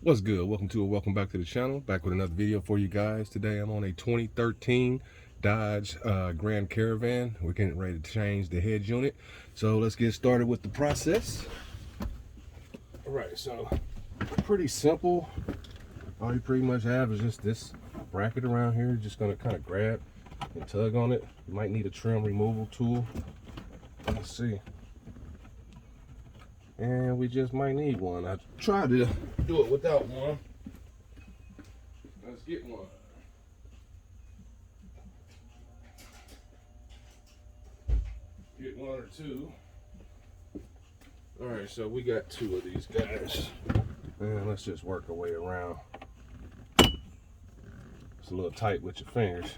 What's good? Welcome back to the channel. Back with another video for you guys. Today I'm on a 2013 Dodge Grand Caravan. We're getting ready to change the head unit. So let's get started with the process. All right, so pretty simple. All you pretty much have is just this bracket around here. You're just gonna kind of grab and tug on it. You might need a trim removal tool. Let's see. And we just might need one. I tried to do it without one. Let's get one. Get one or two. All right, so we got two of these guys. And let's just work our way around. It's a little tight with your fingers,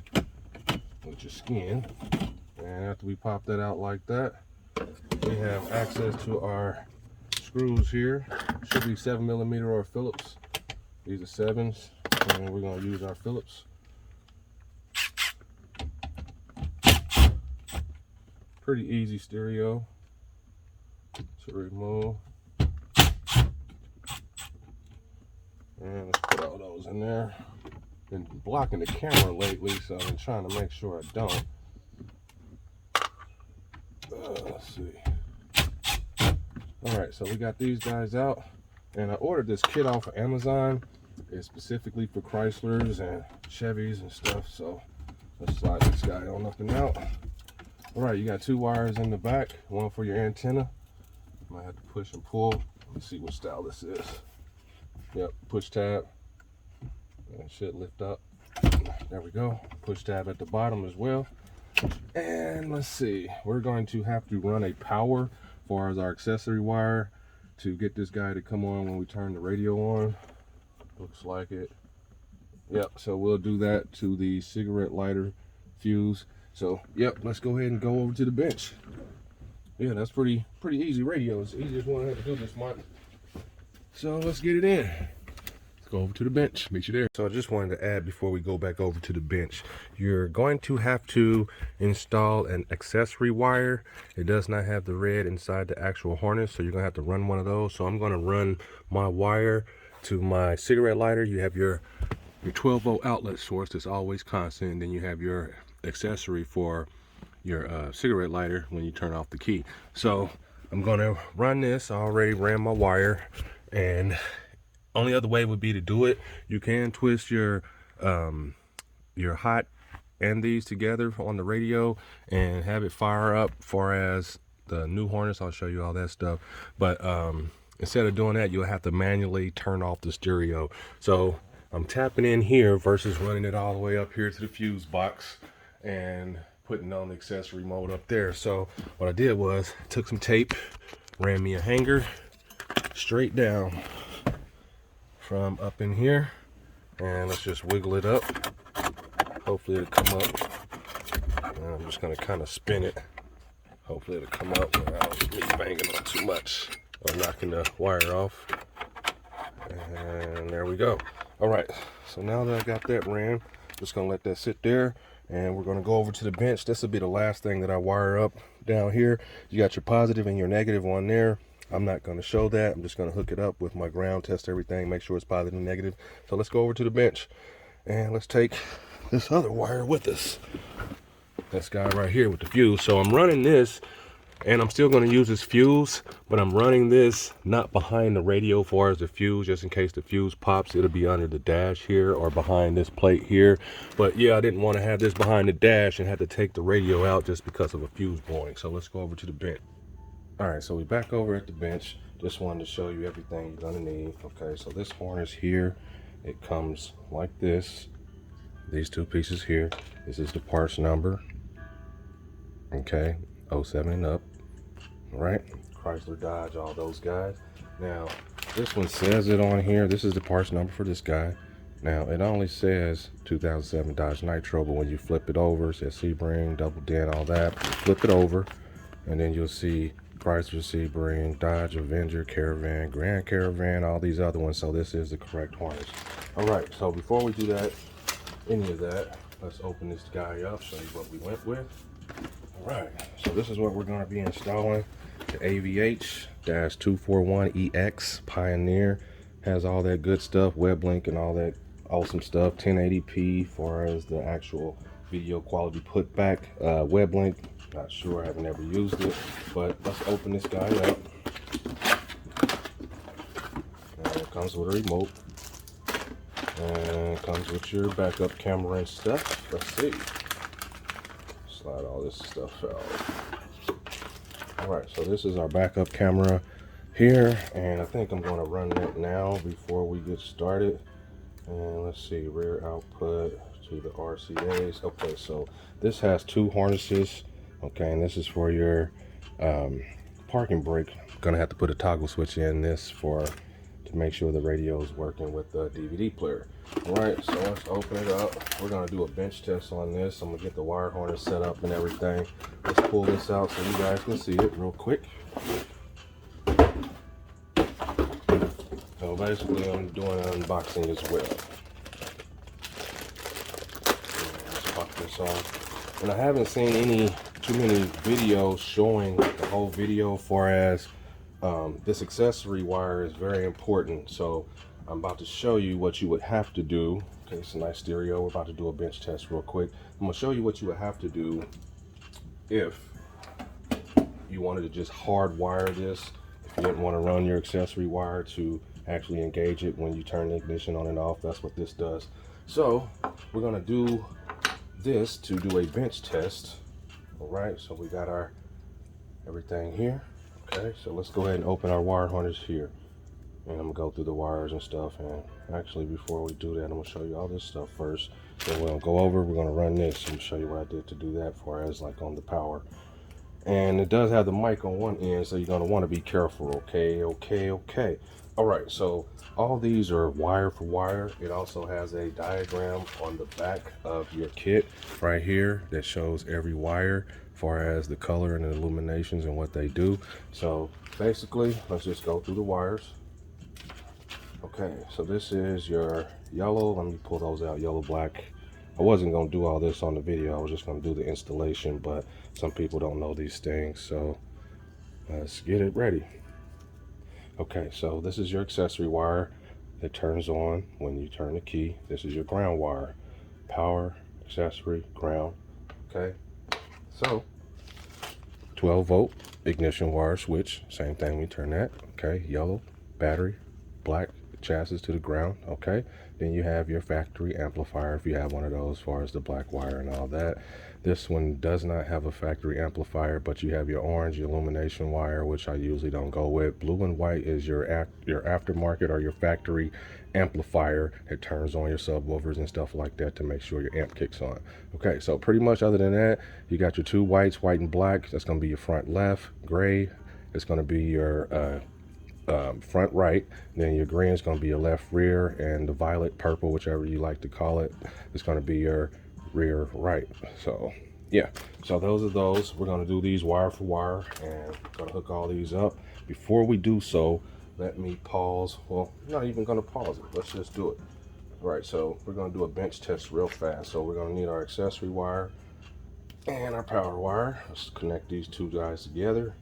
with your skin. And after we pop that out like that, we have access to our screws here. Should be 7mm or Phillips. These are 7s, and we're gonna use our Phillips. Pretty easy stereo to remove. And let's put all those in there. Been blocking the camera lately, so I've been trying to make sure I don't. Let's see. All right, so we got these guys out, and I ordered this kit off of Amazon. It's specifically for Chryslers and Chevys and stuff, so let's slide this guy on up and out. All right, you got two wires in the back, one for your antenna. Might have to push and pull. Let me see what style this is. Yep, push tab. And it should lift up. There we go. Push tab at the bottom as well. And let's see, we're going to have to run a power far as our accessory wire to get this guy to come on when we turn the radio on. Looks like it. Yep, so we'll do that to the cigarette lighter fuse. So yep, let's go ahead and go over to the bench. Yeah, that's pretty easy radio. It's the easiest one I had to do this month. So let's get it in. Go over to the bench, meet you there. So I just wanted to add before we go back over to the bench, you're going to have to install an accessory wire. It does not have the red inside the actual harness, so you're gonna have to run one of those. So I'm gonna run my wire to my cigarette lighter. You have your 12-volt outlet source that's always constant, and then you have your accessory for your cigarette lighter when you turn off the key. So I'm gonna run this. I already ran my wire, and only other way would be to do it. You can twist your hot and these together on the radio and have it fire up far as the new harness. I'll show you all that stuff. But instead of doing that, you'll have to manually turn off the stereo. So I'm tapping in here versus running it all the way up here to the fuse box and putting on the accessory mode up there. So what I did was took some tape, ran me a hanger straight down from up in here, and let's just wiggle it up. Hopefully it'll come up. And I'm just gonna kind of spin it. Hopefully it'll come up without me banging on too much or knocking the wire off. And there we go. All right, so now that I got that ran, just gonna let that sit there, and we're gonna go over to the bench. This will be the last thing that I wire up down here. You got your positive and your negative on there. I'm not going to show that. I'm just going to hook it up with my ground, test everything, make sure it's positive and negative. So let's go over to the bench, and let's take this other wire with us. This guy right here with the fuse. So I'm running this, and I'm still going to use this fuse, but I'm running this not behind the radio far as the fuse, just in case the fuse pops. It'll be under the dash here or behind this plate here. But yeah, I didn't want to have this behind the dash and have to take the radio out just because of a fuse blowing. So let's go over to the bench. All right, so we're back over at the bench. Just wanted to show you everything you're gonna need. Okay, so this harness here, it comes like this. These two pieces here. This is the parts number. Okay, 07 and up. All right, Chrysler, Dodge, all those guys. Now, this one says it on here. This is the parts number for this guy. Now, it only says 2007 Dodge Nitro, but when you flip it over, it says Sebring, double dent, all that. Flip it over, and then you'll see Chrysler, Sebring, Dodge, Avenger, Caravan, Grand Caravan, all these other ones. So this is the correct harness. All right, so before we do that, any of that, let's open this guy up, show you what we went with. All right, so this is what we're going to be installing. The AVH-241EX Pioneer Has all that good stuff, web link and all that awesome stuff. 1080p far as the actual video quality putback. Web link, not sure, I haven't ever used it, but let's open this guy up. And it comes with a remote, and it comes with your backup camera and stuff. Let's see, slide all this stuff out. All right, so this is our backup camera here, and I think I'm going to run that now before we get started. And let's see, rear output to the RCAs. Okay, so this has 2 harnesses. Okay, and this is for your parking brake. I'm gonna have to put a toggle switch in this to make sure the radio is working with the DVD player. All right, so let's open it up. We're gonna do a bench test on this. I'm gonna get the wire harness set up and everything. Let's pull this out so you guys can see it real quick. So basically I'm doing an unboxing as well. Let's pop this off. And I haven't seen too many videos showing the whole video far as this accessory wire is very important. So I'm about to show you what you would have to do. Okay, it's a nice stereo. We're about to do a bench test real quick. I'm gonna show you what you would have to do if you wanted to just hardwire this, if you didn't want to run your accessory wire to actually engage it when you turn the ignition on and off. That's what this does. So we're gonna do this to do a bench test. All right, so we got our everything here. Okay, so let's go ahead and open our wire harness here, and I'm gonna go through the wires and stuff. And actually, before we do that, I'm gonna show you all this stuff first. So we're gonna go over, we're gonna run this and show you what I did to do that for as like on the power. And it does have the mic on one end, so you're gonna want to be careful. Okay. All right, so all these are wire for wire. It also has a diagram on the back of your kit right here that shows every wire far as the color and the illuminations and what they do. So basically, let's just go through the wires. Okay, so this is your yellow. Let me pull those out, yellow, black. I wasn't going to do all this on the video. I was just going to do the installation, but some people don't know these things, so let's get it ready. Okay, so this is your accessory wire that turns on when you turn the key. This is your ground wire, power, accessory, ground. Okay, so 12-volt ignition wire switch, same thing, we turn that. Okay, yellow, battery, black, chassis to the ground. Okay, then you have your factory amplifier if you have one of those, as far as the black wire and all that. This one does not have a factory amplifier, but you have your orange, your illumination wire, which I usually don't go with. Blue and white is your aftermarket or your factory amplifier. It turns on your subwoofers and stuff like that to make sure your amp kicks on. Okay, so pretty much other than that, you got your 2 whites, white and black. That's going to be your front left. Gray, it's going to be your front right. Then your green is going to be your left rear, and the violet, purple, whichever you like to call it, is going to be your rear right. So yeah, so those are those. We're going to do these wire for wire, and I'm going to hook all these up. Before we do so, let me pause. Well, I'm not even going to pause it. Let's just do it. All right, so we're going to do a bench test real fast. So we're going to need our accessory wire and our power wire. Let's connect these 2 guys together,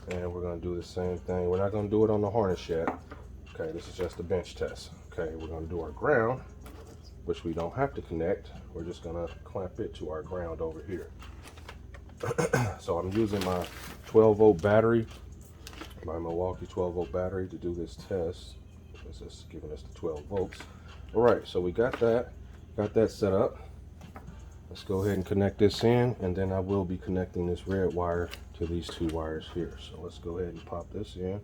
and we're going to do the same thing. We're not going to do it on the harness yet. Okay, this is just a bench test. Okay, we're going to do our ground, which we don't have to connect. We're just going to clamp it to our ground over here. So I'm using my 12-volt battery, my Milwaukee 12-volt battery, to do this test. It's just giving us the 12 volts. All right, so we got that set up. Let's go ahead and connect this in, and then I will be connecting this red wire to these 2 wires here. So let's go ahead and pop this in,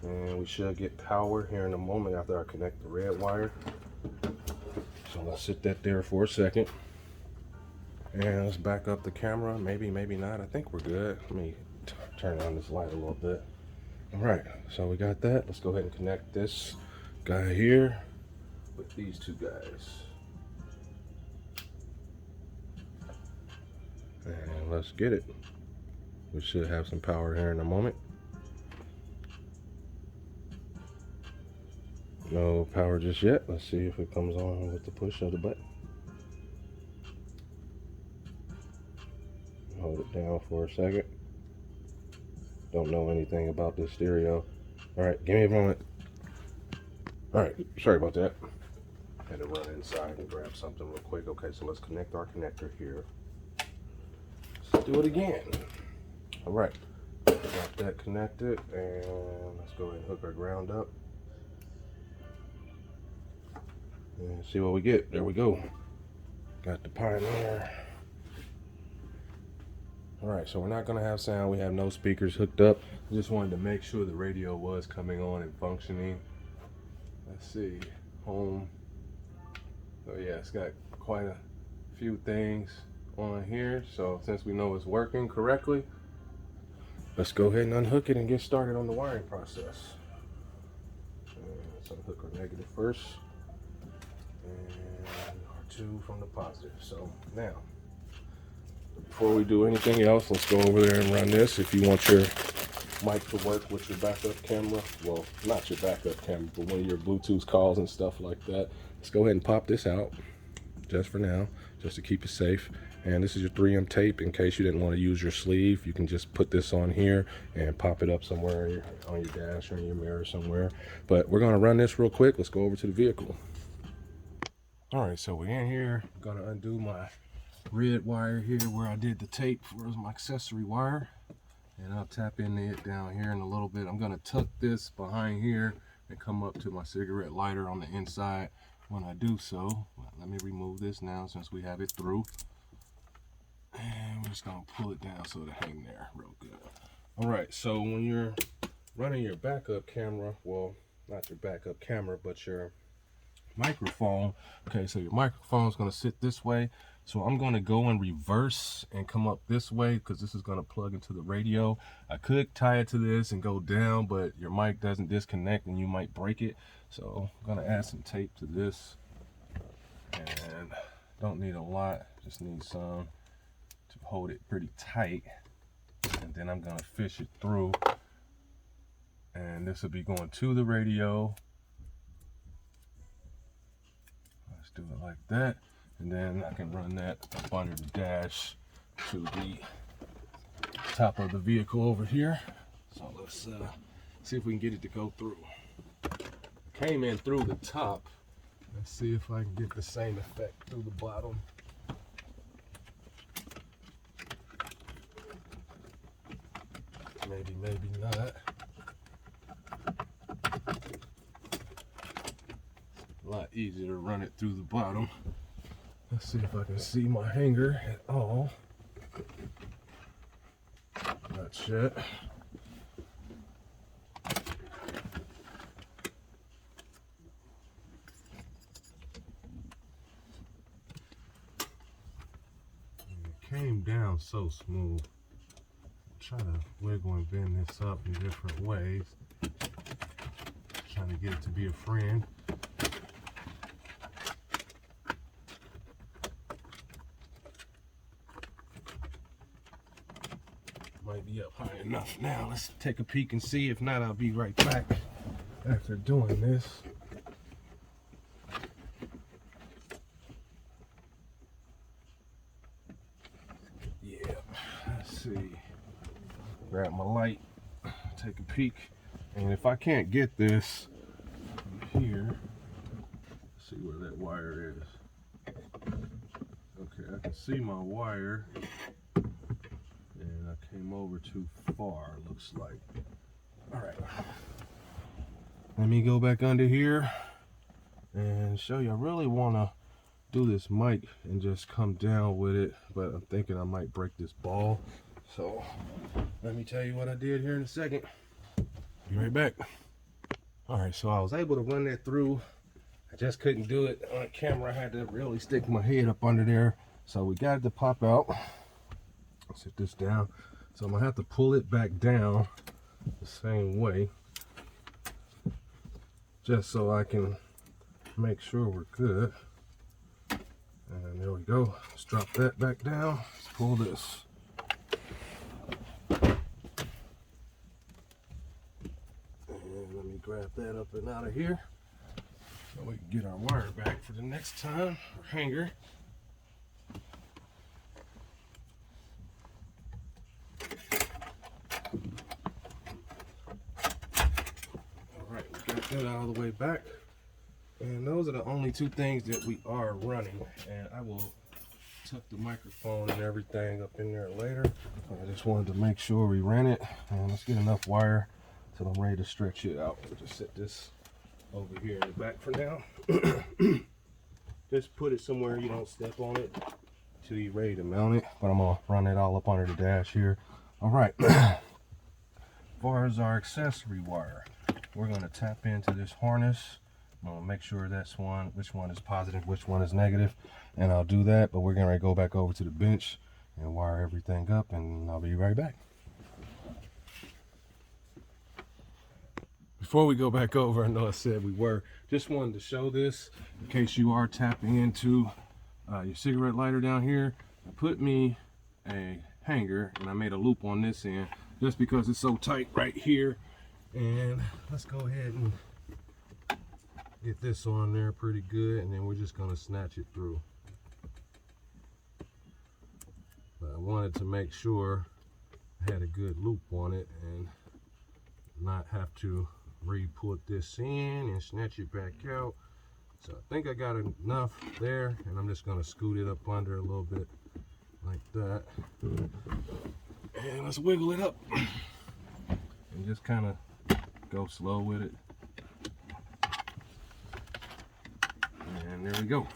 and we should get power here in a moment after I connect the red wire. So let's sit that there for a second, and let's back up the camera. Maybe not. I think we're good. Let me turn on this light a little bit. All right, so we got that. Let's go ahead and connect this guy here with these 2 guys. And let's get it. We should have some power here in a moment. No power just yet. Let's see if it comes on with the push of the button. Hold it down for a second. Don't know anything about this stereo. All right, give me a moment. All right, sorry about that. Had to run inside and grab something real quick. Okay, so let's connect our connector here. Let's do it again. All right, got that connected, and let's go ahead and hook our ground up. And see what we get. There we go. Got the Pioneer. All right, so we're not gonna have sound. We have no speakers hooked up. Just wanted to make sure the radio was coming on and functioning. Let's see, home. So yeah, it's got quite a few things on here. So since we know it's working correctly, let's go ahead and unhook it and get started on the wiring process. Let's unhook our negative first, and our 2 from the positive. So now, before we do anything else, let's go over there and run this. If you want your mic to work with your backup camera, well, not your backup camera, but one of your Bluetooth calls and stuff like that, let's go ahead and pop this out just for now, just to keep it safe. And this is your 3M tape. In case you didn't want to use your sleeve, you can just put this on here and pop it up somewhere on your dash or in your mirror somewhere. But we're going to run this real quick. Let's go over to the vehicle. All right, so we're in here. I'm going to undo my red wire here where I did the tape for my accessory wire, and I'll tap into it down here in a little bit. I'm going to tuck this behind here and come up to my cigarette lighter on the inside. When I do so, let me remove this now since we have it through, and we're just going to pull it down so it'll hang there real good. All right, so when you're running your backup camera, well, not your backup camera, but your microphone, okay, so your microphone is going to sit this way. So I'm going to go in reverse and come up this way because this is going to plug into the radio. I could tie it to this and go down, but your mic doesn't disconnect and you might break it. So I'm going to add some tape to this, and don't need a lot, just need some to hold it pretty tight. And then I'm going to fish it through, and this will be going to the radio. Let's do it like that. And then I can run that up under the dash to the top of the vehicle over here. So let's see if we can get it to go through. Came in through the top. Let's see if I can get the same effect through the bottom. Maybe, maybe not. A lot easier to run it through the bottom. Let's see if I can see my hanger at all. Not yet. It came down so smooth. Try to wiggle and bend this up in different ways. Trying to get it to be a friend. Might be up high enough now. Let's take a peek and see. If not, I'll be right back after doing this. Yeah, let's see. Grab my light, take a peek, and if I can't get this from here, let's see where that wire is. Okay, I can see my wire. And I came over too far, looks like. All right. Let me go back under here and show you. I really want to do this mic and just come down with it, but I'm thinking I might break this ball. So let me tell you what I did here in a second. Be right back. All right, so I was able to run that through. I just couldn't do it on camera. I had to really stick my head up under there. So we got it to pop out. Sit this down. So I'm gonna have to pull it back down the same way, just so I can make sure we're good. And there we go. Let's drop that back down. Let's pull this. And let me grab that up and out of here so we can get our wire back for the next time, our hanger. That out of the way back. And those are the only two things that we are running. And I will tuck the microphone and everything up in there later. I just wanted to make sure we ran it. And let's get enough wire till I'm ready to stretch it out. We'll just set this over here in the back for now. Just put it somewhere you don't step on it till you're ready to mount it. But I'm gonna run it all up under the dash here. All right. As far as our accessory wire, we're gonna tap into this harness. I'm gonna make sure that's which one is positive, which one is negative, and I'll do that. But we're gonna go back over to the bench and wire everything up, and I'll be right back. Before we go back over, I know I said we were, just wanted to show this in case you are tapping into your cigarette lighter down here. I put me a hanger and I made a loop on this end just because it's so tight right here. And let's go ahead and get this on there pretty good, and then we're just gonna snatch it through. But I wanted to make sure I had a good loop on it and not have to re-put this in and snatch it back out. So I think I got enough there, and I'm just gonna scoot it up under a little bit like that. And let's wiggle it up and just kind of go slow with it. And there we go.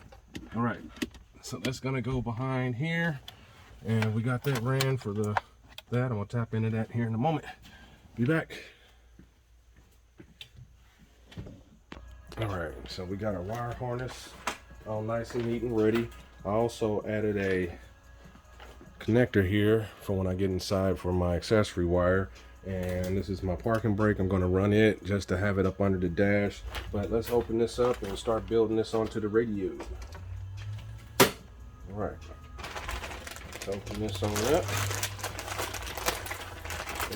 All right, so that's gonna go behind here, and we got that ran for that. I'm gonna tap into that here in a moment. Be back. All right, so we got our wire harness all nice and neat and ready. I also added a connector here for when I get inside for my accessory wire. And this is my parking brake. I'm gonna run it just to have it up under the dash. But let's open this up and start building this onto the radio. All right, let's open this on up.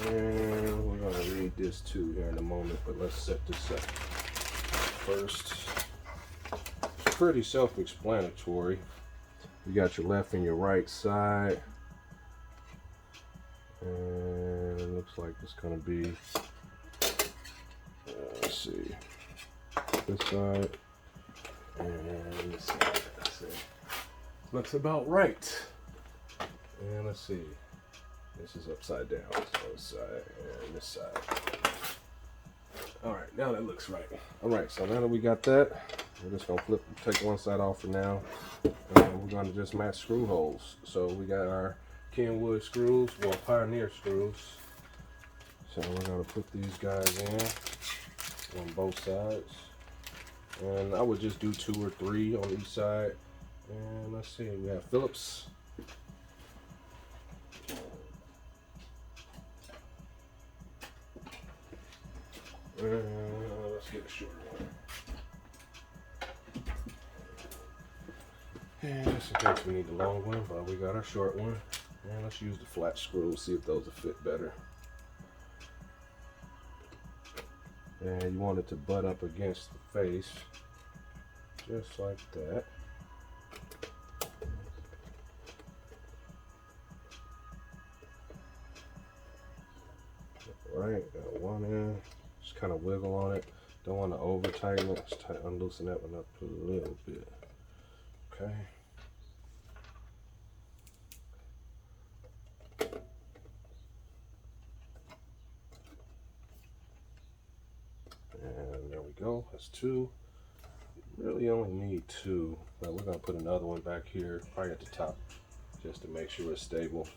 And we're gonna read this too here in a moment, but let's set this up first. It's pretty self-explanatory. You got your left and your right side, and it looks like it's gonna be let's see, this side and this side. Let's see. Looks about right. And let's see, this is upside down, so this side and this side. All right, now that looks right. All right, so now that we got that, we're just gonna take one side off for now, and we're gonna just match screw holes. So we got our Kenwood screws, well, Pioneer screws. So we're gonna put these guys in on both sides, and I would just do 2 or 3 on each side. And let's see, we have Phillips. Let's get a short one. And just in case we need the long one, but we got our short one. And let's use the flat screws, see if those will fit better. And you want it to butt up against the face, just like that. Right, got one in. Just kind of wiggle on it. Don't want to over tighten it. Just unloosen that one up a little bit. Okay. And there we go. That's 2. Really only need 2, but we're gonna put another one back here, probably at the top, just to make sure it's stable.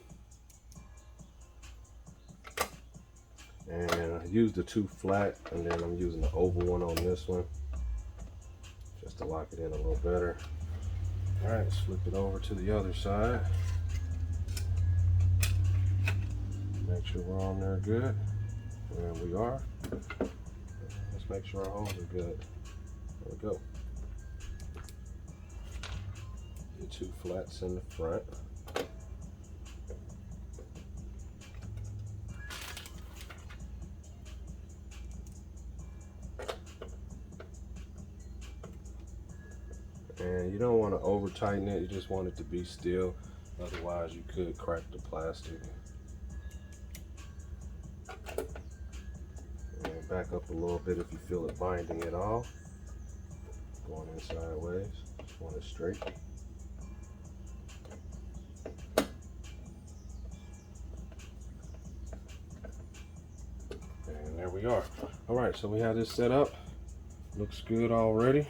And I used the 2 flat, and then I'm using the oval one on this one, just to lock it in a little better. All right, let's flip it over to the other side. Make sure we're on there good, and we are. Let's make sure our holes are good. There we go. The 2 flats in the front. And you don't want to over tighten it, you just want it to be still, otherwise you could crack the plastic. And back up a little bit if you feel it binding it off. going in sideways. Just want it straight. And there we are. All right, so we have this set up. Looks good already.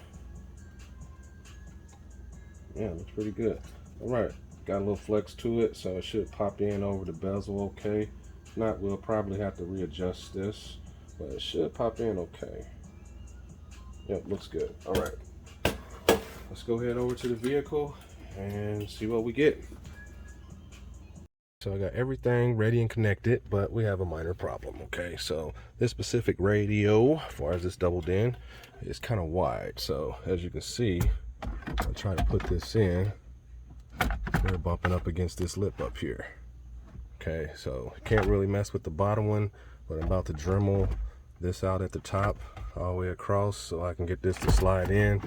Yeah, looks pretty good. All right, got a little flex to it, so it should pop in over the bezel okay. If not, we'll probably have to readjust this, but it should pop in okay. Yep, looks good. All right, let's go ahead over to the vehicle and see what we get. So I got everything ready and connected, but we have a minor problem, okay? So this specific radio, as far as it's doubled in, is kind of wide. So as you can see, I'll try to put this in. They're bumping up against this lip up here. Okay, so can't really mess with the bottom one, but I'm about to Dremel this out at the top all the way across so I can get this to slide in.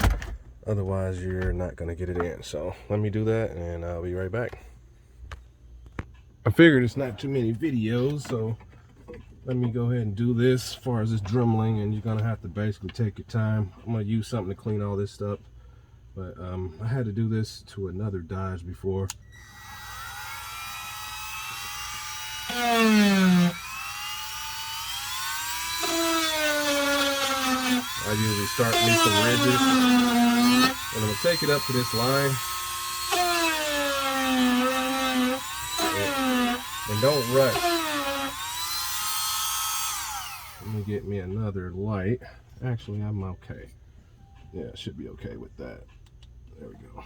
Otherwise, you're not gonna get it in. So let me do that and I'll be right back. I figured it's not too many videos, so let me go ahead and do this as far as this dremeling, and you're gonna have to basically take your time. I'm gonna use something to clean all this stuff, but I had to do this to another Dodge before. I usually start me some ridges, and I'm gonna take it up to this line. And don't rush. Let me get me another light. Actually, I'm okay. Yeah, I should be okay with that. There we go.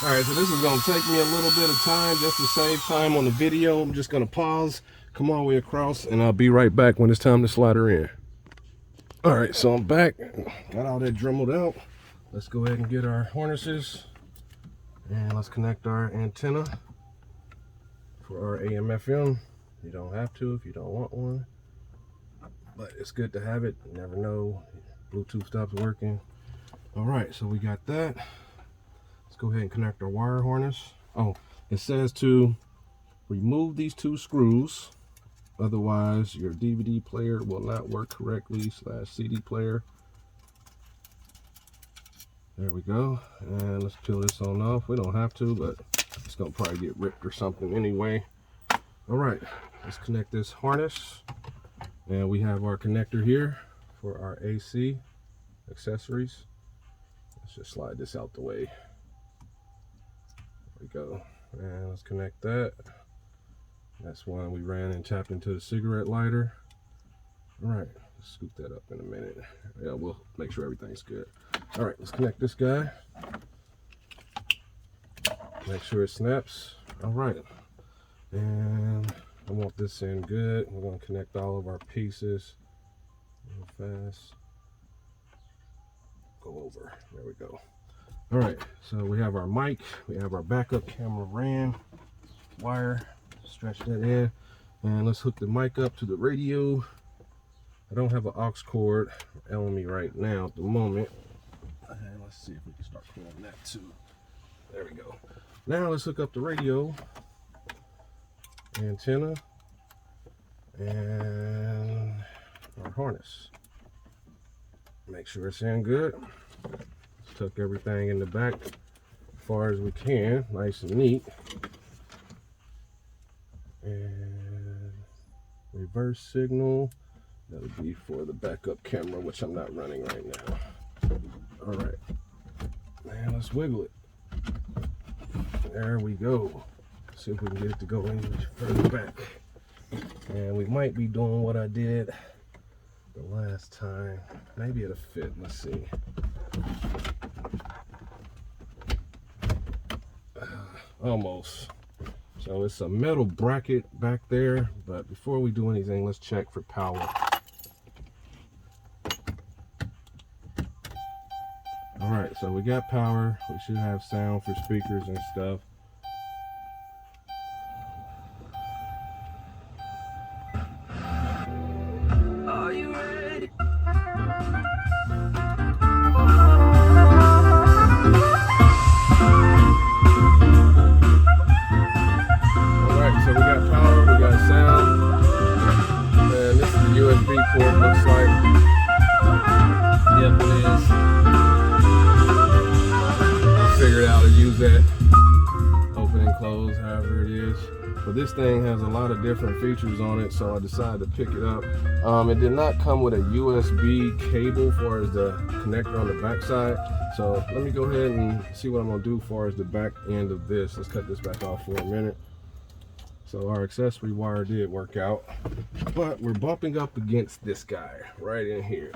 Alright, so this is going to take me a little bit of time just to save time on the video. I'm just going to pause, come all the way across, and I'll be right back when it's time to slide her in. Alright, so I'm back. Got all that dremeled out. Let's go ahead and get our harnesses. And let's connect our antenna for our AM/FM. You don't have to if you don't want one, but it's good to have it. You never know, Bluetooth stops working. Alright, so we got that. Go ahead and connect our wire harness. Oh, it says to remove these two screws, otherwise your DVD player will not work correctly / CD player. There we go. And let's peel this on off. We don't have to, but it's gonna probably get ripped or something anyway. All right, let's connect this harness, and we have our connector here for our AC accessories. Let's just slide this out the way. We go, and let's connect that. That's one we ran and tapped into the cigarette lighter. All right, let's scoop that up in a minute. Yeah, we'll make sure everything's good. All right, let's connect this guy. Make sure it snaps. All right, and I want this in good. We're gonna connect all of our pieces real fast. Go over, there we go. All right, so we have our mic, we have our backup camera ran wire, stretch that in, and let's hook the mic up to the radio. I don't have an aux cord on me right now at the moment. And let's see if we can start pulling that too. There we go. Now let's hook up the radio antenna and our harness. Make sure it's in good. Tuck everything in the back as far as we can, nice and neat. And reverse signal. That would be for the backup camera, which I'm not running right now. All right, and let's wiggle it. There we go. See if we can get it to go any further back. And we might be doing what I did the last time. Maybe it'll fit. Let's see. Almost. So it's a metal bracket back there, but before we do anything, let's check for power. All right, so we got power. We should have sound for speakers and stuff. Are you ready? Alright, so we got power, we got sound, and this is the USB port, looks like. Yep, it is. I figured out how to use that. Open and close, however it is. But this thing has a lot of different features on it, so I decided to pick it up. It did not come with a USB cable for as the connector on the back side. So let me go ahead and see what I'm gonna do for as the back end of this. Let's cut this back off for a minute. So our accessory wire did work out, but we're bumping up against this guy right in here.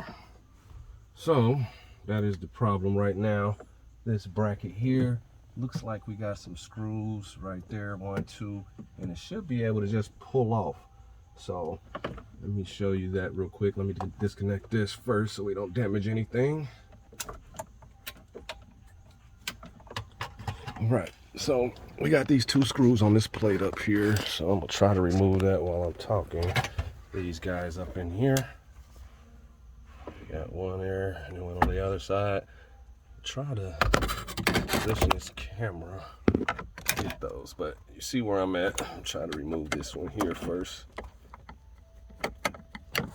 So that is the problem right now. This bracket here, looks like we got some screws right there, 1, 2, and it should be able to just pull off. So let me show you that real quick. Let me disconnect this first so we don't damage anything. All right, so we got these 2 screws on this plate up here, so I'm gonna try to remove that while I'm talking. These guys up in here. We got one there, and then one on the other side. Try to position this camera, get those, but you see where I'm at. I'm trying to remove this one here first.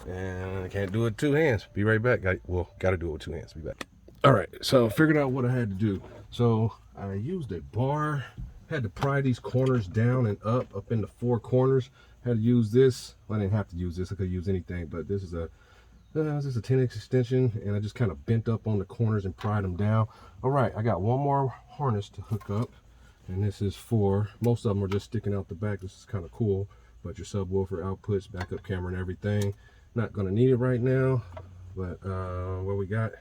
And I can't do it with 2 hands. Be right back. Gotta do it with 2 hands. Be back. All right, so I figured out what I had to do. So I used a bar, had to pry these corners down and up in the 4 corners. Had to use this. Well, I didn't have to use this. I could use anything, but this is a 10-inch extension, and I just kind of bent up on the corners and pried them down. All right, I got one more harness to hook up, and this is for, most of them are just sticking out the back. This is kind of cool, but your subwoofer outputs, backup camera and everything. Not gonna need it right now, but where we got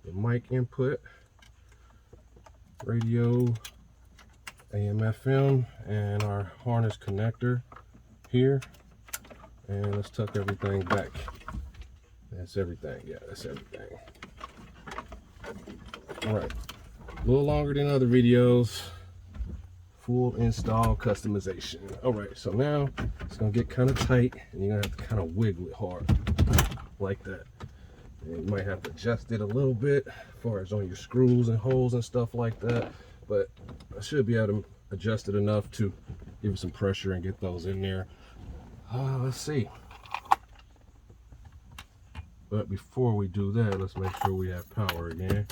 the mic input, radio, AM, FM, and our harness connector here. And let's tuck everything back. That's everything. Yeah, that's everything. All right, a little longer than other videos. Full install customization. All right, so now it's gonna get kind of tight, and you're gonna have to kind of wiggle it hard, like that. And you might have to adjust it a little bit, as far as on your screws and holes and stuff like that. But I should be able to adjust it enough to give it some pressure and get those in there. Let's see. But before we do that, let's make sure we have power again.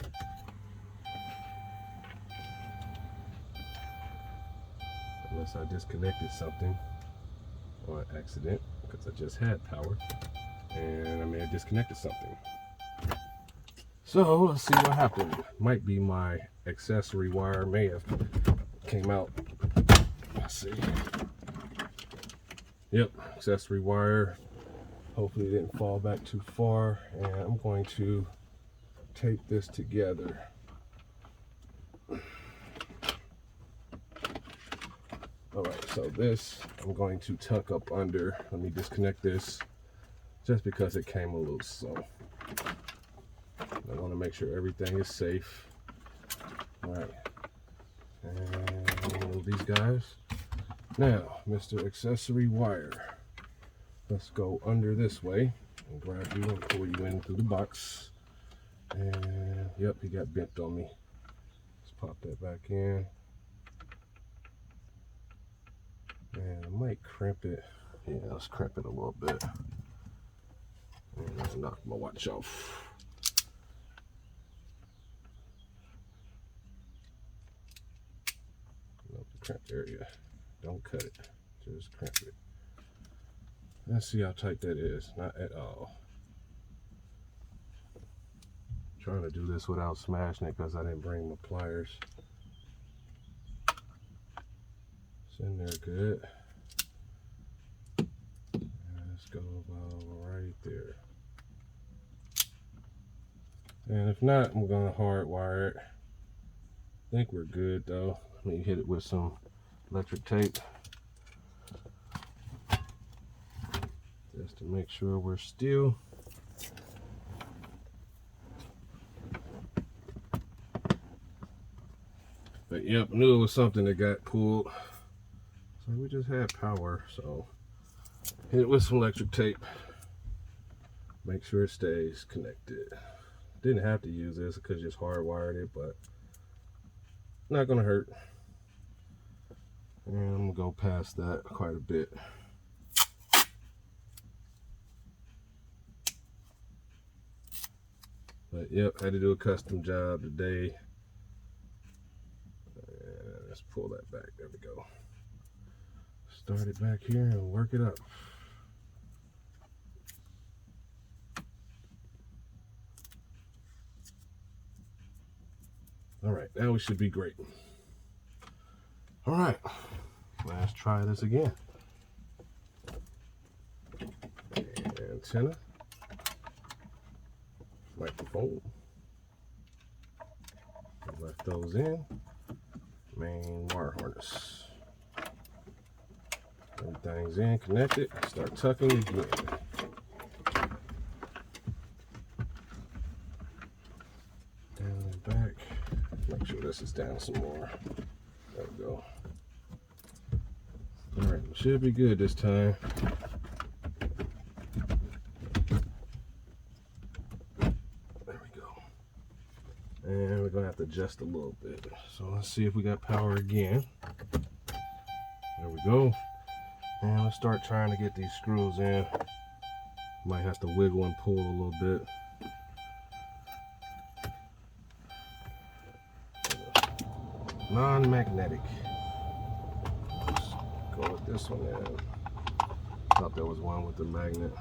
Unless I disconnected something on accident, because I just had power, and I may have disconnected something. So let's see what happened. Might be my accessory wire, may have came out. Let's see. Yep, accessory wire. Hopefully it didn't fall back too far, and I'm going to tape this together. All right, so this I'm going to tuck up under. Let me disconnect this just because it came a little slow. I want to make sure everything is safe. All right, and remove these guys. Now, Mr. Accessory Wire, let's go under this way and grab you and pull you in through the box. And yep, he got bent on me. Let's pop that back in. And I might crimp it. Yeah, let's crimp it a little bit. And let's knock my watch off. Nope, the crimp area. Don't cut it. Just crimp it. Let's see how tight that is. Not at all. Trying to do this without smashing it because I didn't bring my pliers. It's in there good. Let's go about right there. And if not, I'm gonna hardwire it. I think we're good though. Let me hit it with some electric tape just to make sure we're still. But yep, I knew it was something that got pulled. So we just had power, so hit it with some electric tape. Make sure it stays connected. Didn't have to use this, I could just hardwired it, but not gonna hurt. And I'm gonna go past that quite a bit. But yep, had to do a custom job today. And let's pull that back, there we go. Start it back here and work it up. All right, now we should be great. All right, let's try this again. Antenna, microphone, left those in, main wire harness. Everything's in, connected, start tucking again. Down and back, make sure this is down some more. There we go. All right, should be good this time. There we go. And we're gonna have to adjust a little bit. So let's see if we got power again. There we go. And let's start trying to get these screws in. Might have to wiggle and pull a little bit. Non-magnetic. Let's go with this one then. Thought there was one with the magnet.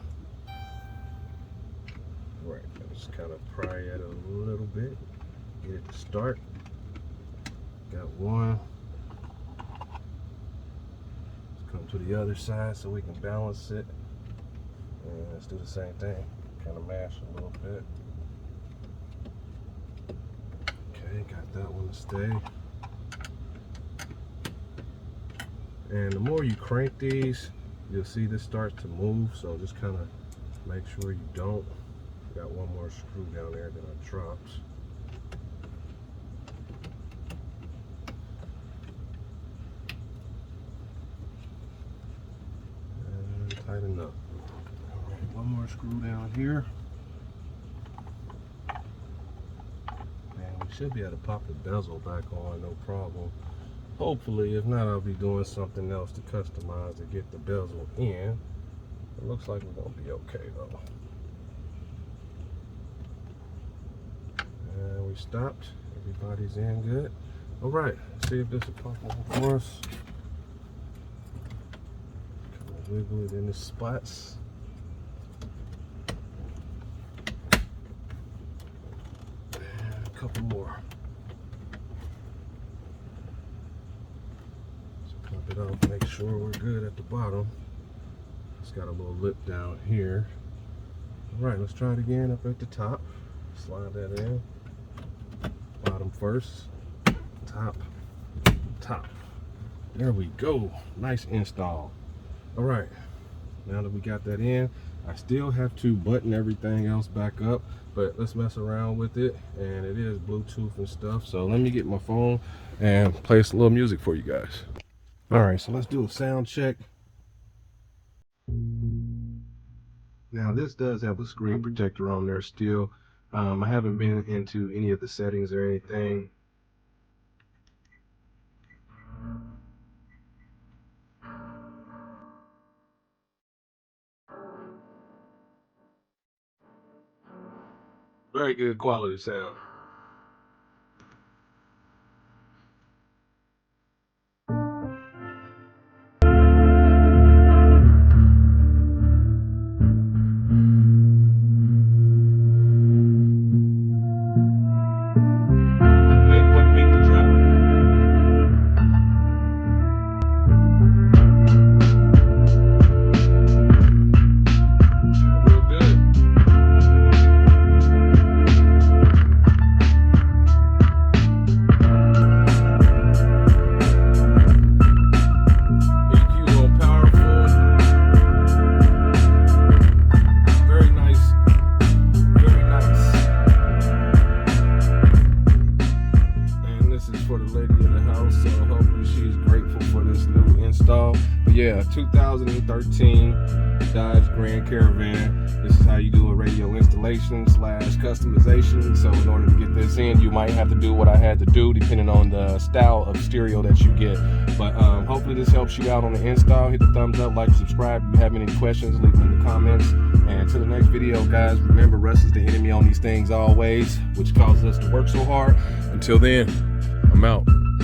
Right, just kind of pry it a little bit. Get it to start. Got one. Let's come to the other side so we can balance it. And let's do the same thing. Kind of mash a little bit. Okay, got that one to stay. And the more you crank these, you'll see this starts to move. So just kind of make sure you don't. Got one more screw down there that I dropped. And tighten up. All right, one more screw down here. And we should be able to pop the bezel back on, no problem. Hopefully, if not, I'll be doing something else to customize to get the bezel in. It looks like we're gonna be okay though. And we stopped. Everybody's in good. All right, let's see if this will pop over for us. Kind of wiggle it in the spots. And a couple more. Pop it up, make sure we're good at the bottom. It's got a little lip down here. All right, let's try it again up at the top. Slide that in. Bottom first, top, top. There we go, nice install. All right, now that we got that in, I still have to button everything else back up, but let's mess around with it. And it is Bluetooth and stuff. So let me get my phone and play some little music for you guys. All right, so let's do a sound check. Now this does have a screen protector on there still. I haven't been into any of the settings or anything. Very good quality sound. install. But yeah, 2013 Dodge Grand Caravan. This is how you do a radio installation / customization. So in order to get this in, you might have to do what I had to do depending on the style of stereo that you get. But hopefully this helps you out on the install. Hit the thumbs up, like, subscribe. If you have any questions, leave them in the comments. And until the next video, guys, remember, rust is the enemy on these things always, which causes us to work so hard. Until then, I'm out.